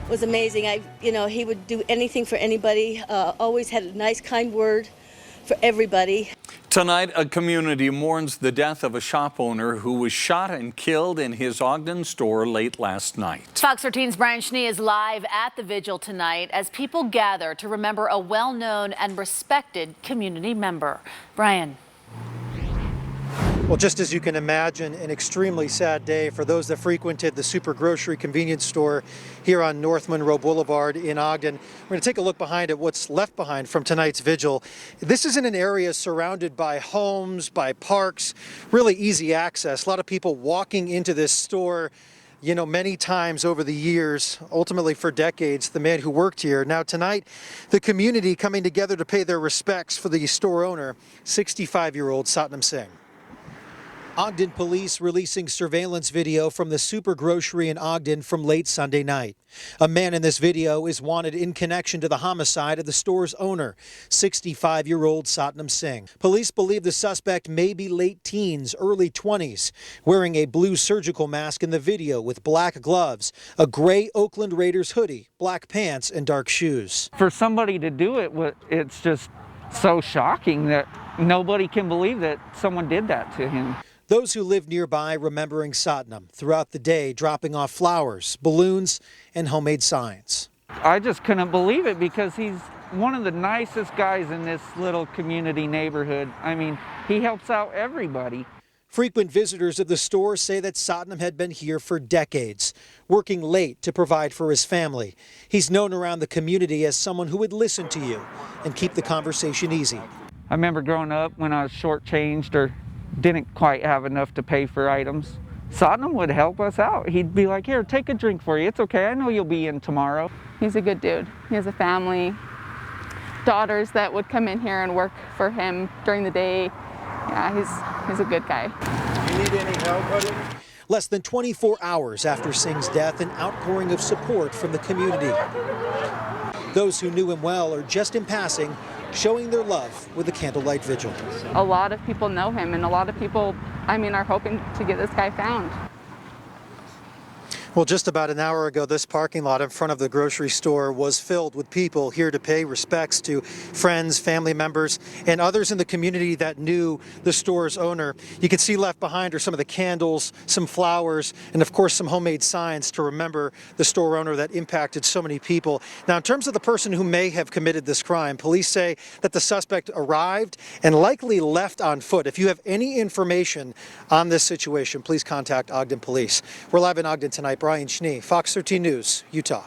was amazing. He would do anything for anybody, always had a nice, kind word for everybody. Tonight, a community mourns the death of a shop owner who was shot and killed in his Ogden store late last night. Fox 13's Brian Schnee is live at the vigil tonight as people gather to remember a well-known and respected community member. Brian. Well, just as you can imagine, an extremely sad day for those that frequented the Super Grocery convenience store here on North Monroe Boulevard in Ogden. We're going to take a look behind at what's left behind from tonight's vigil. This is in an area surrounded by homes, by parks, really easy access. A lot of people walking into this store, many times over the years, ultimately for decades, the man who worked here. Now tonight, the community coming together to pay their respects for the store owner, 65-year-old Satnam Singh. Ogden police releasing surveillance video from the Super Grocery in Ogden from late Sunday night. A man in this video is wanted in connection to the homicide of the store's owner, 65-year-old Satnam Singh. Police believe the suspect may be late teens, early 20s, wearing a blue surgical mask in the video with black gloves, a gray Oakland Raiders hoodie, black pants, and dark shoes. For somebody to do it, it's just so shocking that nobody can believe that someone did that to him. Those who live nearby remembering Satnam throughout the day, dropping off flowers, balloons, and homemade signs. I just couldn't believe it because he's one of the nicest guys in this little community neighborhood. I mean, he helps out everybody. Frequent visitors of the store say that Satnam had been here for decades, working late to provide for his family. He's known around the community as someone who would listen to you and keep the conversation easy. I remember growing up when I was shortchanged or didn't quite have enough to pay for items. Satnam would help us out. He'd be like, here, take a drink for you. It's okay. I know you'll be in tomorrow. He's a good dude. He has a family, daughters that would come in here and work for him during the day. Yeah, he's a good guy. Do you need any help, buddy? Less than 24 hours after Singh's death, an outpouring of support from the community. Those who knew him well or just in passing showing their love with the Candlelight Vigil. A lot of people know him, and a lot of people, are hoping to get this guy found. Well, just about an hour ago, this parking lot in front of the grocery store was filled with people here to pay respects to friends, family members, and others in the community that knew the store's owner. You can see left behind are some of the candles, some flowers, and of course some homemade signs to remember the store owner that impacted so many people. Now, in terms of the person who may have committed this crime, police say that the suspect arrived and likely left on foot. If you have any information on this situation, please contact Ogden Police. We're live in Ogden tonight. Brian Schnee, Fox 13 News, Utah.